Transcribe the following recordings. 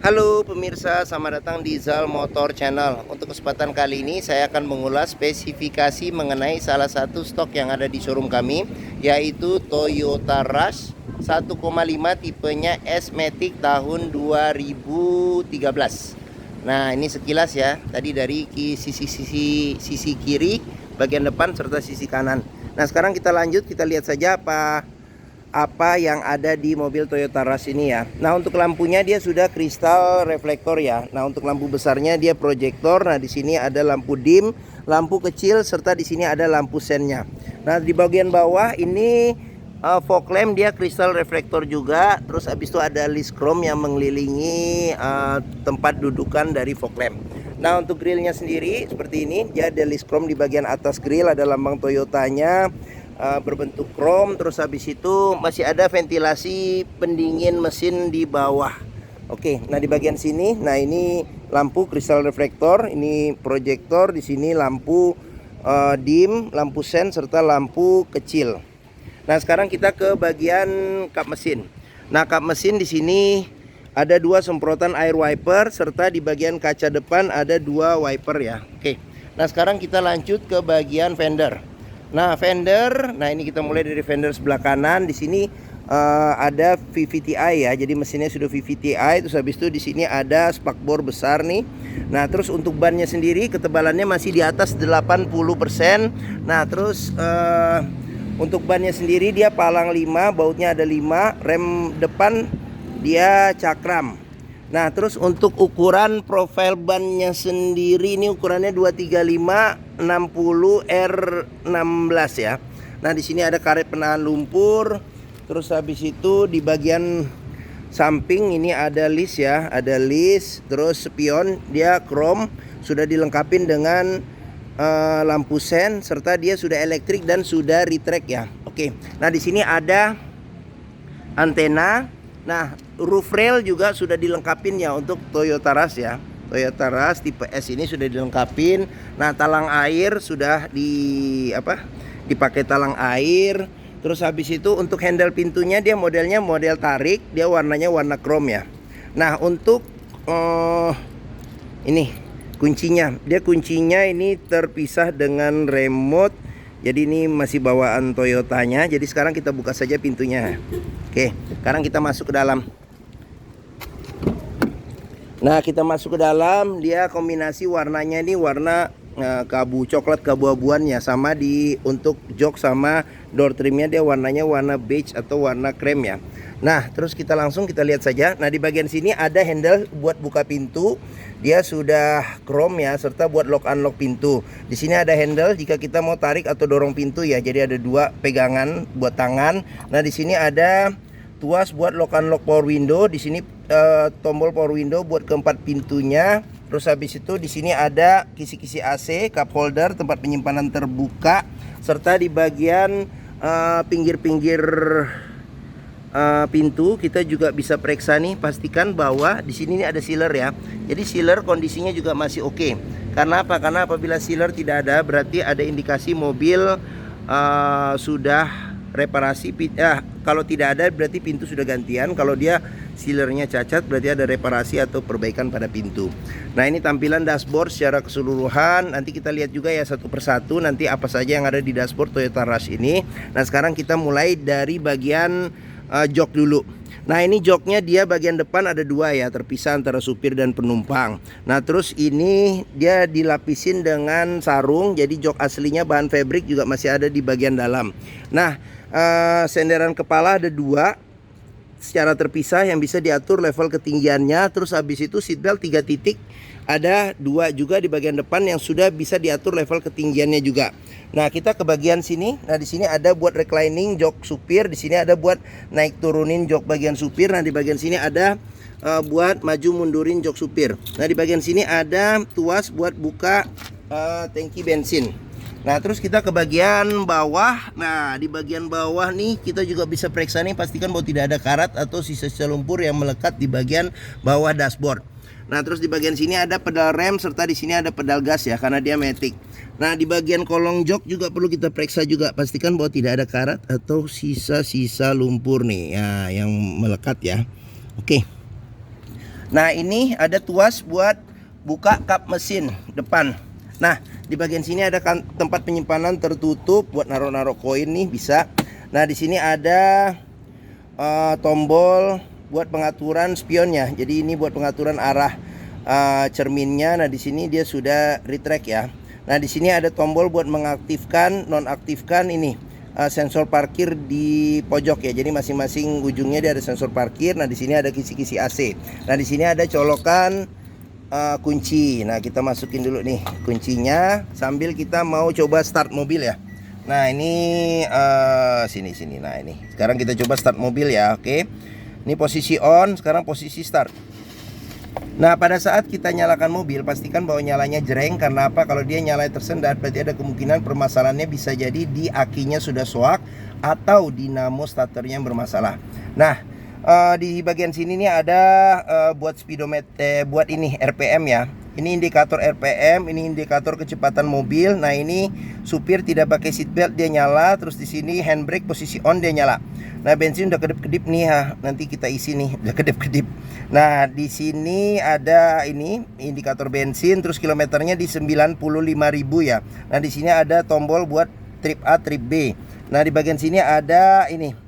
Halo pemirsa, selamat datang di Zal Motor Channel. Untuk kesempatan kali ini saya akan mengulas spesifikasi mengenai salah satu stok yang ada di showroom kami, yaitu Toyota Rush 1,5 tipenya S-Matic tahun 2013. Nah, ini sekilas ya, tadi dari sisi kiri, bagian depan serta sisi kanan. Nah, sekarang kita lanjut, kita lihat saja apa yang ada di mobil Toyota Rush ini ya. Nah, untuk lampunya dia sudah kristal reflektor ya. Nah, untuk lampu besarnya dia proyektor. Nah, di sini ada lampu dim, lampu kecil, serta di sini ada lampu sennya. Nah, di bagian bawah ini fog lamp dia kristal reflektor juga. Terus habis itu ada list chrome yang mengelilingi tempat dudukan dari fog lamp. Nah, untuk grillnya sendiri seperti ini, dia ada list chrome di bagian atas grill, ada lambang Toyotanya. Berbentuk chrome. Terus habis itu masih ada ventilasi pendingin mesin di bawah. Oke, nah di bagian sini, nah ini lampu kristal reflektor, ini proyektor, di sini lampu dim, lampu sen serta lampu kecil. Nah, sekarang kita ke bagian kap mesin. Nah, kap mesin di sini ada dua semprotan air wiper serta di bagian kaca depan ada dua wiper ya. Oke. Nah, sekarang kita lanjut ke bagian fender. Nah, fender, nah ini kita mulai dari fender sebelah kanan. Di sini ada VVTi ya. Jadi mesinnya sudah VVTi. Terus habis itu di sini ada spakbor besar nih. Nah, terus untuk bannya sendiri ketebalannya masih di atas 80%. Nah, terus untuk bannya sendiri dia palang 5, bautnya ada 5, rem depan dia cakram. Nah, terus untuk ukuran profil bannya sendiri ini ukurannya 235 60 R16 ya. Nah, di sini ada karet penahan lumpur. Terus habis itu di bagian samping ini ada list ya, ada list. Terus spion dia chrome, sudah dilengkapi dengan lampu sen serta dia sudah elektrik dan sudah retract ya. Oke. Nah, di sini ada antena. Nah, roof rail juga sudah dilengkapin ya untuk Toyota Rush ya. Toyota Rush tipe S ini sudah dilengkapin. Nah, talang air sudah dipakai talang air. Terus habis itu untuk handle pintunya dia modelnya model tarik, dia warnanya warna chrome ya. Nah, untuk ini kuncinya, dia kuncinya ini terpisah dengan remote. Jadi ini masih bawaan Toyotanya. Jadi sekarang kita buka saja pintunya. Oke, sekarang kita masuk ke dalam. Nah, kita masuk ke dalam, dia kombinasi warnanya ini warna kabu coklat kabu abuan ya, sama di untuk jok sama door trimnya dia warnanya warna beige atau warna krem ya. Nah, terus kita lihat saja. Nah, di bagian sini ada handle buat buka pintu. Dia sudah chrome ya, serta buat lock unlock pintu. Di sini ada handle jika kita mau tarik atau dorong pintu ya. Jadi ada dua pegangan buat tangan. Nah, di sini ada tuas buat lock unlock power window. Di sini tombol power window buat keempat pintunya. Terus habis itu di sini ada kisi-kisi AC, cup holder, tempat penyimpanan terbuka, serta di bagian pinggir-pinggir pintu kita juga bisa periksa nih, pastikan bahwa di sini ada sealer ya. Jadi sealer kondisinya juga masih oke. Karena apa? Karena apabila sealer tidak ada berarti ada indikasi mobil sudah reparasi. Kalau tidak ada berarti pintu sudah gantian. Kalau dia sealernya cacat berarti ada reparasi atau perbaikan pada pintu. Nah, ini tampilan dashboard secara keseluruhan. Nanti kita lihat juga ya satu persatu nanti apa saja yang ada di dashboard Toyota Rush ini. Nah, sekarang kita mulai dari bagian jok dulu. Nah, ini joknya dia bagian depan ada dua ya, terpisah antara supir dan penumpang. Nah, terus ini dia dilapisin dengan sarung. Jadi jok aslinya bahan fabric juga masih ada di bagian dalam. Nah, senderan kepala ada dua secara terpisah yang bisa diatur level ketinggiannya. Terus habis itu seatbelt 3 titik ada dua juga di bagian depan yang sudah bisa diatur level ketinggiannya juga. Nah, kita ke bagian sini. Nah, di sini ada buat reclining jok supir, di sini ada buat naik turunin jok bagian supir. Nah, di bagian sini ada buat maju mundurin jok supir. Nah, di bagian sini ada tuas buat buka tangki bensin. Nah, terus kita ke bagian bawah. Nah, di bagian bawah nih kita juga bisa periksa nih, pastikan bahwa tidak ada karat atau sisa-sisa lumpur yang melekat di bagian bawah dashboard. Nah, terus di bagian sini ada pedal rem serta di sini ada pedal gas ya, karena dia matic. Nah, di bagian kolong jok juga perlu kita periksa juga, pastikan bahwa tidak ada karat atau sisa-sisa lumpur nih ya yang melekat ya. Oke. Nah, ini ada tuas buat buka kap mesin depan. Nah, di bagian sini ada tempat penyimpanan tertutup buat naruh-naruh koin nih bisa. Nah, di sini ada tombol buat pengaturan spionnya. Jadi ini buat pengaturan arah cerminnya. Nah, di sini dia sudah retract ya. Nah, di sini ada tombol buat mengaktifkan, nonaktifkan ini sensor parkir di pojok ya. Jadi masing-masing ujungnya dia ada sensor parkir. Nah, di sini ada kisi-kisi AC. Nah, di sini ada colokan kunci. Nah, kita masukin dulu nih kuncinya sambil kita mau coba start mobil ya. Nah, ini sini. Nah, ini sekarang kita coba start mobil ya. Oke, ini posisi on, sekarang posisi start. Nah, pada saat kita nyalakan mobil, pastikan bahwa nyalanya jreng. Karena apa? Kalau dia nyala tersendat, berarti ada kemungkinan permasalahannya bisa jadi di akinya sudah soak atau dinamo starternya yang bermasalah. Nah, di bagian sini nih ada buat speedometer, buat ini RPM ya. Ini indikator RPM, ini indikator kecepatan mobil. Nah, ini supir tidak pakai seatbelt dia nyala, terus di sini handbrake posisi on dia nyala. Nah, bensin udah kedip-kedip nih ya. Nanti kita isi nih, udah kedip-kedip. Nah, di sini ada ini indikator bensin, terus kilometernya di 95.000 ya. Nah, di sini ada tombol buat trip A, trip B. Nah, di bagian sini ada ini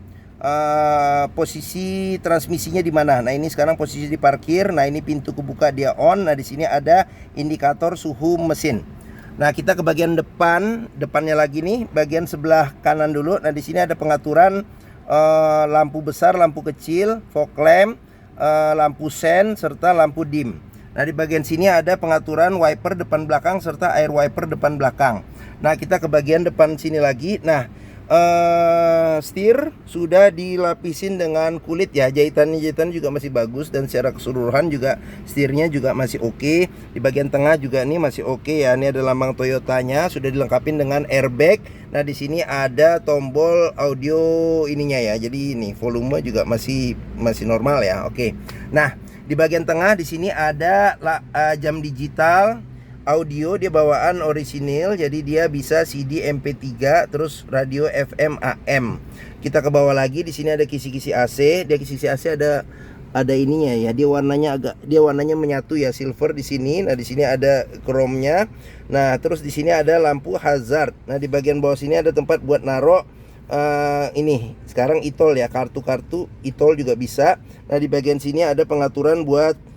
posisi transmisinya di mana. Nah, ini sekarang posisi di parkir. Nah, ini pintu kebuka dia on. Nah, di sini ada indikator suhu mesin. Nah, kita ke bagian depannya lagi nih, bagian sebelah kanan dulu. Nah, di sini ada pengaturan lampu besar, lampu kecil, fog lamp, lampu sen serta lampu dim. Nah, di bagian sini ada pengaturan wiper depan belakang serta air wiper depan belakang. Nah, kita ke bagian depan sini lagi. Nah, setir sudah dilapisin dengan kulit ya. Jahitan juga masih bagus dan secara keseluruhan juga setirnya juga masih oke. Di bagian tengah juga nih masih oke ya. Ini ada lambang Toyotanya, sudah dilengkapi dengan airbag. Nah, di sini ada tombol audio ininya ya. Jadi ini volume juga masih normal ya. Oke. Nah, di bagian tengah di sini ada jam digital. Audio dia bawaan orisinil, jadi dia bisa CD MP3 terus radio FM AM. Kita ke bawah lagi, di sini ada kisi-kisi AC. Dia kisi-kisi AC ada ininya ya. Dia warnanya menyatu ya, silver di sini. Nah, di sini ada chrome-nya. Nah, terus di sini ada lampu hazard. Nah, di bagian bawah sini ada tempat buat naruh ini. Sekarang e-tol ya, kartu-kartu e-tol juga bisa. Nah, di bagian sini ada pengaturan buat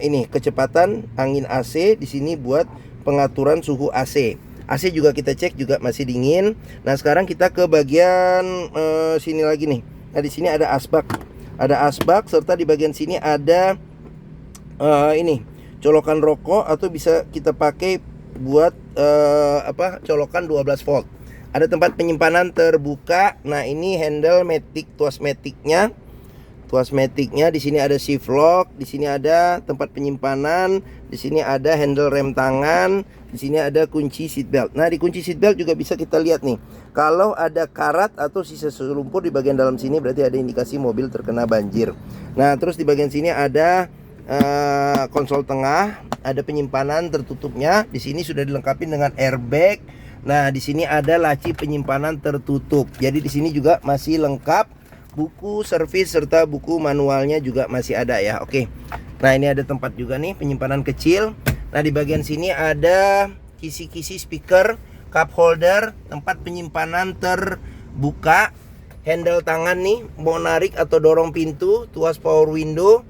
ini kecepatan angin AC. Di sini buat pengaturan suhu AC. AC juga kita cek juga masih dingin. Nah, sekarang kita ke bagian sini lagi nih. Nah, di sini ada asbak. Ada asbak serta di bagian sini ada ini colokan rokok atau bisa kita pakai buat colokan 12 volt. Ada tempat penyimpanan terbuka. Nah, ini handle matic, tuas maticnya. Tuas maticnya di sini ada shift lock, di sini ada tempat penyimpanan, di sini ada handle rem tangan, di sini ada kunci seat belt. Nah, di kunci seat belt juga bisa kita lihat nih. Kalau ada karat atau sisa lumpur di bagian dalam sini berarti ada indikasi mobil terkena banjir. Nah, terus di bagian sini ada konsol tengah, ada penyimpanan tertutupnya. Di sini sudah dilengkapi dengan airbag. Nah, di sini ada laci penyimpanan tertutup. Jadi di sini juga masih lengkap. Buku servis serta buku manualnya juga masih ada ya. Oke. Nah, ini ada tempat juga nih penyimpanan kecil. Nah, di bagian sini ada kisi-kisi speaker, cup holder, tempat penyimpanan terbuka, handle tangan nih, mau narik atau dorong pintu, tuas power window,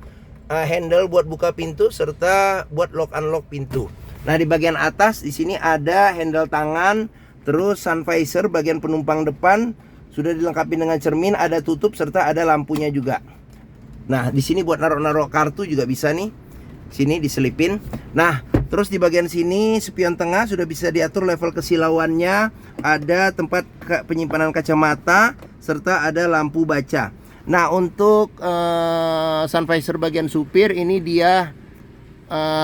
handle buat buka pintu serta buat lock unlock pintu. Nah, di bagian atas di sini ada handle tangan, terus sun visor bagian penumpang depan. Sudah dilengkapi dengan cermin, ada tutup serta ada lampunya juga. Nah, di sini buat naruh-naruh kartu juga bisa nih. Sini diselipin. Nah, terus di bagian sini spion tengah sudah bisa diatur level kesilauannya. Ada tempat penyimpanan kacamata serta ada lampu baca. Nah, untuk sun visor bagian supir ini dia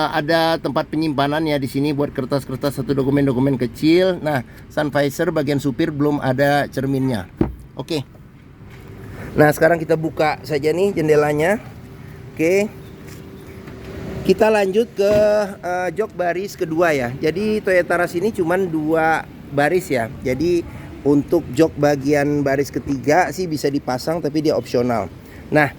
ada tempat penyimpanan ya di sini buat kertas-kertas atau dokumen-dokumen kecil. Nah, sun visor bagian supir belum ada cerminnya. Oke. Nah, sekarang kita buka saja nih jendelanya. Oke. Kita lanjut ke jok baris kedua ya. Jadi Toyota Rush ini cuman 2 baris ya. Jadi untuk jok bagian baris ketiga sih bisa dipasang tapi dia opsional. Nah,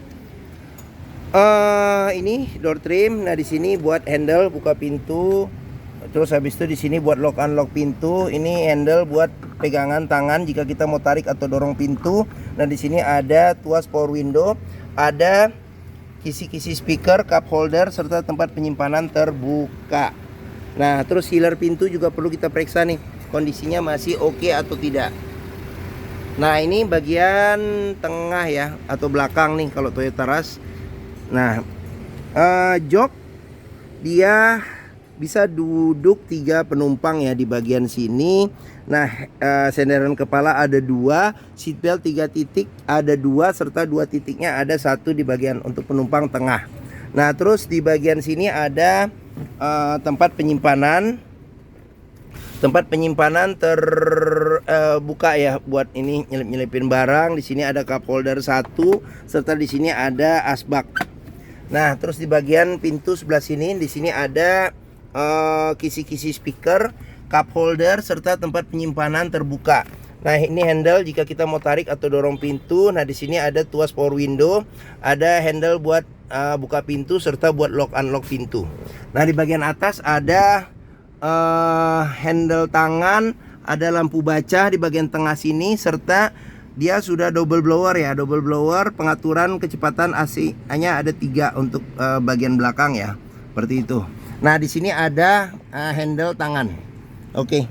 Ini door trim. Nah, di sini buat handle buka pintu. Terus habis itu di sini buat lock unlock pintu. Ini handle buat pegangan tangan jika kita mau tarik atau dorong pintu. Nah, di sini ada tuas power window, ada kisi-kisi speaker, cup holder serta tempat penyimpanan terbuka. Nah, terus sealer pintu juga perlu kita periksa nih, kondisinya masih oke atau tidak. Nah, ini bagian tengah ya atau belakang nih kalau Toyota Rush. Nah, jok dia bisa duduk 3 penumpang ya di bagian sini. Nah, senderan kepala ada 2, seatbelt 3 titik ada 2 serta 2 titiknya ada 1 di bagian untuk penumpang tengah. Nah, terus di bagian sini ada tempat penyimpanan. Tempat penyimpanan terbuka ya buat ini nyelip-nyelipin barang. Di sini ada cup holder 1 serta di sini ada asbak. Nah, terus di bagian pintu sebelah sini di sini ada kisi-kisi speaker, cup holder serta tempat penyimpanan terbuka. Nah, ini handle jika kita mau tarik atau dorong pintu. Nah, di sini ada tuas power window, ada handle buat buka pintu serta buat lock unlock pintu. Nah, di bagian atas ada handle tangan, ada lampu baca di bagian tengah sini serta dia sudah double blower ya, double blower. Pengaturan kecepatan AC hanya ada 3 untuk bagian belakang ya, seperti itu. Nah, di sini ada handle tangan. Oke.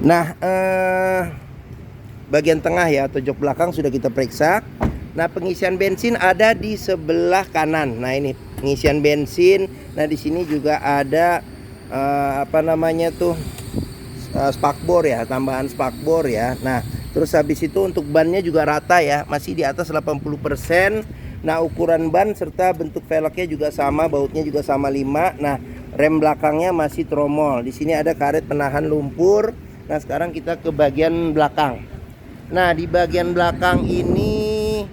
Nah, bagian tengah ya atau jok belakang sudah kita periksa. Nah, pengisian bensin ada di sebelah kanan. Nah, ini pengisian bensin. Nah, di sini juga ada spakbor ya, tambahan spakbor ya. Nah, terus habis itu untuk bannya juga rata ya, masih di atas 80%. Nah, ukuran ban serta bentuk velgnya juga sama, bautnya juga sama 5. Nah, rem belakangnya masih tromol. Di sini ada karet penahan lumpur. Nah, sekarang kita ke bagian belakang. Nah, di bagian belakang ini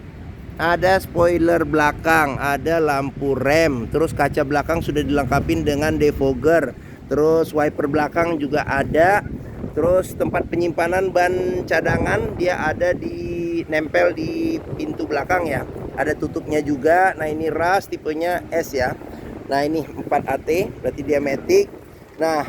ada spoiler belakang, ada lampu rem, terus kaca belakang sudah dilengkapi dengan defogger. Terus wiper belakang juga ada. Terus tempat penyimpanan ban cadangan dia ada nempel di pintu belakang ya. Ada tutupnya juga. Nah, ini Rush tipenya S ya. Nah, ini 4AT berarti dia matic. Nah,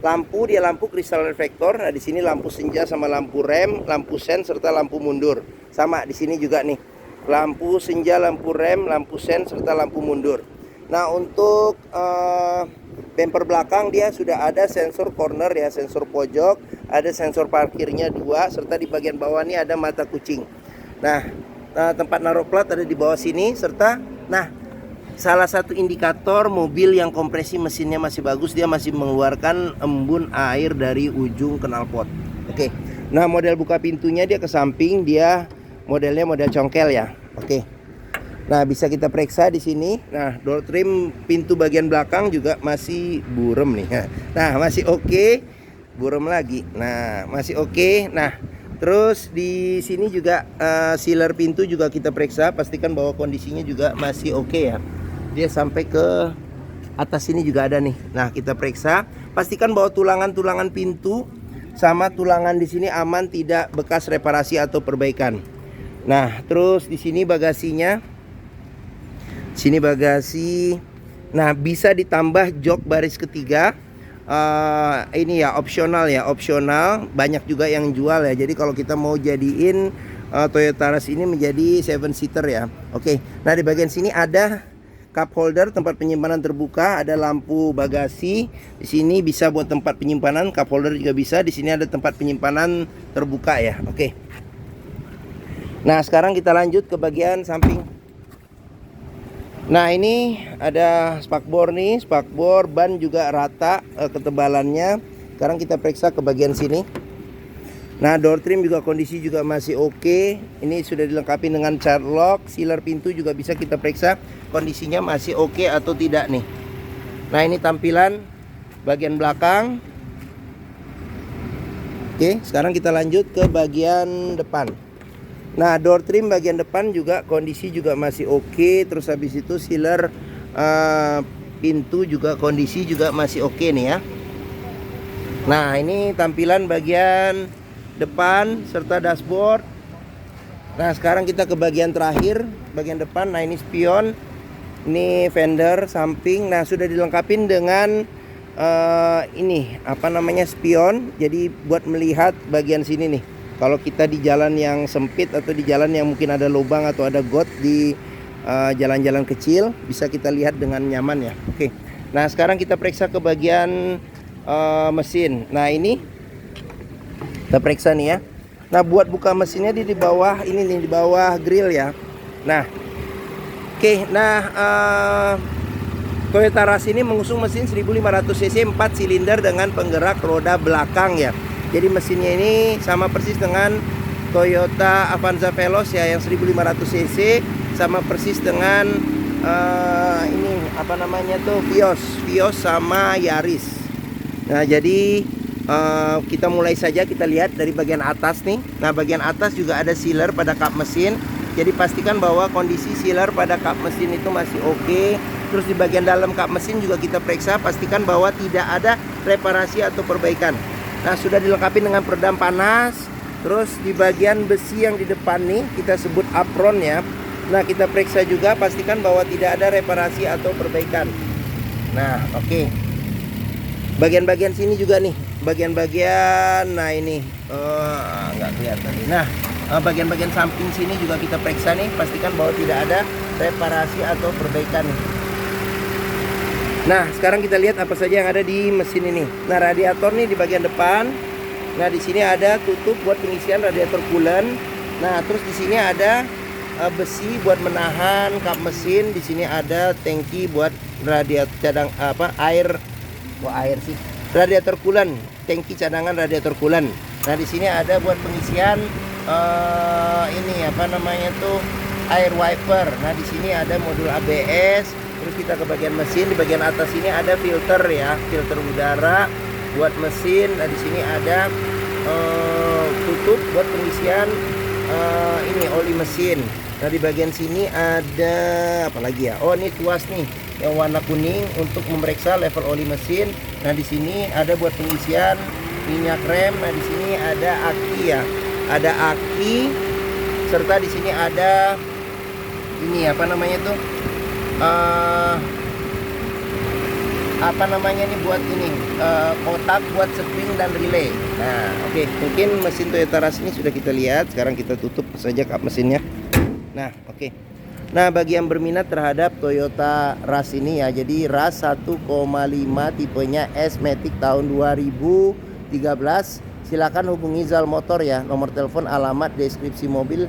lampu kristal reflektor. Nah, di sini lampu senja sama lampu rem, lampu sen serta lampu mundur. Sama di sini juga nih. Lampu senja, lampu rem, lampu sen serta lampu mundur. Nah, untuk bumper belakang dia sudah ada sensor corner ya, sensor pojok, ada sensor parkirnya 2 serta di bagian bawah ini ada mata kucing. Nah, tempat naruh plat ada di bawah sini serta salah satu indikator mobil yang kompresi mesinnya masih bagus, dia masih mengeluarkan embun air dari ujung knalpot. Oke. Nah, model buka pintunya dia ke samping, dia modelnya model congkel ya. Oke. Nah, bisa kita periksa di sini. Nah, door trim pintu bagian belakang juga masih burem nih. Nah, masih oke. Burem lagi. Nah, masih oke. Nah, terus di sini juga sealer pintu juga kita periksa, pastikan bahwa kondisinya juga masih oke ya. Dia sampai ke atas sini juga ada nih. Nah, kita periksa, pastikan bahwa tulangan-tulangan pintu sama tulangan di sini aman, tidak bekas reparasi atau perbaikan. Nah, terus di sini bagasinya. Sini bagasi. Nah, bisa ditambah jok baris ketiga. Ini ya opsional ya, opsional. Banyak juga yang jual ya. Jadi kalau kita mau jadiin Toyota Rush ini menjadi 7 seater ya. Oke. Nah, di bagian sini ada cup holder, tempat penyimpanan terbuka, ada lampu bagasi. Di sini bisa buat tempat penyimpanan, cup holder juga bisa. Di sini ada tempat penyimpanan terbuka ya. Oke. Nah, sekarang kita lanjut ke bagian samping. Nah, ini ada spakbor nih, spakbor, ban juga rata ketebalannya. Sekarang kita periksa ke bagian sini. Nah, door trim juga kondisi juga masih oke. Ini sudah dilengkapi dengan child lock, sealer pintu juga bisa kita periksa kondisinya masih oke atau tidak nih. Nah, ini tampilan bagian belakang. Oke, sekarang kita lanjut ke bagian depan. Nah, door trim bagian depan juga kondisi juga masih oke. Terus habis itu sealer pintu juga kondisi juga masih oke nih ya. Nah, ini tampilan bagian depan serta dashboard. Nah, sekarang kita ke bagian terakhir. bagian depan. Nah ini spion, ini fender samping. Nah sudah dilengkapin dengan ini apa namanya, spion. Jadi buat melihat bagian sini nih. Kalau kita di jalan yang sempit atau di jalan yang mungkin ada lubang atau ada got di jalan-jalan kecil, bisa kita lihat dengan nyaman ya. Oke. Nah sekarang kita periksa ke bagian mesin. Nah ini kita periksa nih ya. Nah buat buka mesinnya di bawah ini nih, di bawah grill ya. Nah oke. Nah Toyota Rush ini mengusung mesin 1500 cc 4 silinder dengan penggerak roda belakang ya. Jadi mesinnya ini sama persis dengan Toyota Avanza Veloz ya, yang 1500 cc, sama persis dengan ini apa namanya tuh, Vios sama Yaris. Nah jadi kita mulai saja, kita lihat dari bagian atas nih. Nah bagian atas juga ada sealer pada kap mesin. Jadi pastikan bahwa kondisi sealer pada kap mesin itu masih oke. Terus di bagian dalam kap mesin juga kita periksa, pastikan bahwa tidak ada reparasi atau perbaikan. Nah sudah dilengkapi dengan peredam panas. Terus di bagian besi yang di depan nih kita sebut apron ya. Nah kita periksa juga, pastikan bahwa tidak ada reparasi atau perbaikan. Nah oke. Bagian-bagian sini juga nih, bagian-bagian, nah ini nggak kelihatan nih. Nah bagian-bagian samping sini juga kita periksa nih, pastikan bahwa tidak ada reparasi atau perbaikan nih. Nah sekarang kita lihat apa saja yang ada di mesin ini. Nah radiator nih di bagian depan. Nah di sini ada tutup buat pengisian radiator coolant. Nah terus di sini ada besi buat menahan kap mesin. Di sini ada tangki buat radiator cadang air sih. Radiator coolant, tangki cadangan radiator coolant. Nah di sini ada buat pengisian ini apa namanya tuh, air wiper. Nah di sini ada modul ABS. Terus kita ke bagian mesin, di bagian atas ini ada filter ya, filter udara buat mesin. Nah di sini ada tutup buat pengisian ini oli mesin. Nah di bagian sini ada apa lagi ya? Oh ini tuas nih yang warna kuning untuk memeriksa level oli mesin. Nah di sini ada buat pengisian minyak rem. Nah di sini ada aki ya, ada aki, serta di sini ada ini apa namanya tuh, apa namanya nih, buat ini kotak buat spring dan relay. Nah oke. Mungkin mesin Toyota Rush ini sudah kita lihat. Sekarang kita tutup saja kap mesinnya. Nah oke. Nah bagi yang berminat terhadap Toyota Rush ini ya, jadi Rush 1,5 tipenya S-Matic tahun 2013, silakan hubungi Zal Motor ya. Nomor telepon, alamat, deskripsi mobil,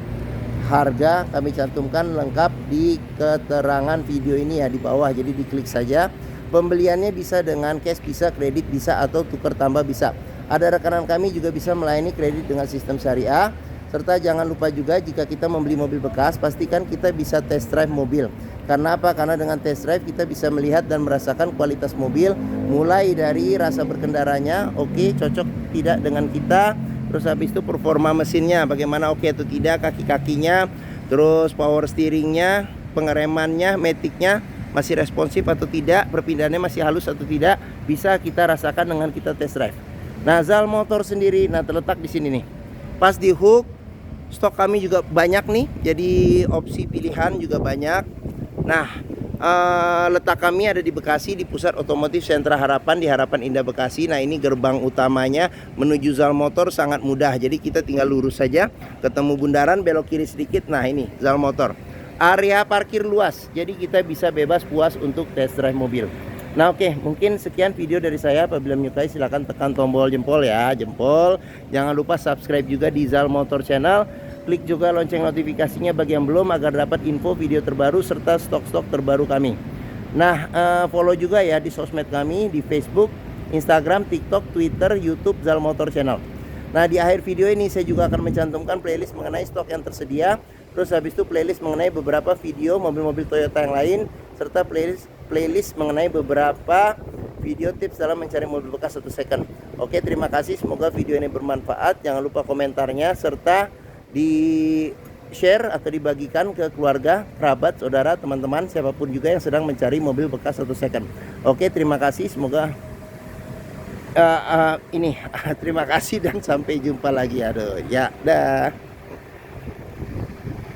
harga kami cantumkan lengkap di keterangan video ini ya, di bawah. Jadi diklik saja. Pembeliannya bisa dengan cash, bisa kredit, bisa atau tukar tambah bisa. Ada rekanan kami juga bisa melayani kredit dengan sistem syariah. Serta jangan lupa juga, jika kita membeli mobil bekas, pastikan kita bisa test drive mobil. Karena apa? Karena dengan test drive kita bisa melihat dan merasakan kualitas mobil, mulai dari rasa berkendaranya, oke, cocok tidak dengan kita. Terus habis itu performa mesinnya bagaimana, oke atau tidak, kaki-kakinya, terus power steeringnya, pengeremannya, maticnya masih responsif atau tidak, perpindahannya masih halus atau tidak, bisa kita rasakan dengan kita test drive. Nah Zal Motor sendiri, nah terletak di sini nih, pas di hook. Stok kami juga banyak nih, jadi opsi pilihan juga banyak. Nah letak kami ada di Bekasi, di Pusat Otomotif Sentra Harapan, di Harapan Indah Bekasi. Nah ini gerbang utamanya menuju Zal Motor sangat mudah. Jadi kita tinggal lurus saja, ketemu bundaran, belok kiri sedikit. Nah ini Zal Motor. Area parkir luas, jadi kita bisa bebas puas untuk test drive mobil. Nah oke, mungkin sekian video dari saya. Apabila menyukai silahkan tekan tombol jempol ya, jempol. Jangan lupa subscribe juga di Zal Motor Channel. Klik juga lonceng notifikasinya bagi yang belum, agar dapat info video terbaru serta stok-stok terbaru kami. Nah follow juga ya di sosmed kami, di Facebook, Instagram, TikTok, Twitter, YouTube Zal Motor Channel. Nah di akhir video ini saya juga akan mencantumkan playlist mengenai stok yang tersedia. Terus habis itu playlist mengenai beberapa video mobil-mobil Toyota yang lain, serta playlist mengenai beberapa video tips dalam mencari mobil bekas 1 second. Oke, terima kasih, semoga video ini bermanfaat. Jangan lupa komentarnya, serta di share atau dibagikan ke keluarga, kerabat, saudara, teman-teman, siapapun juga yang sedang mencari mobil bekas 1 second. Oke, terima kasih, semoga terima kasih dan sampai jumpa lagi. Aduh ya, dah.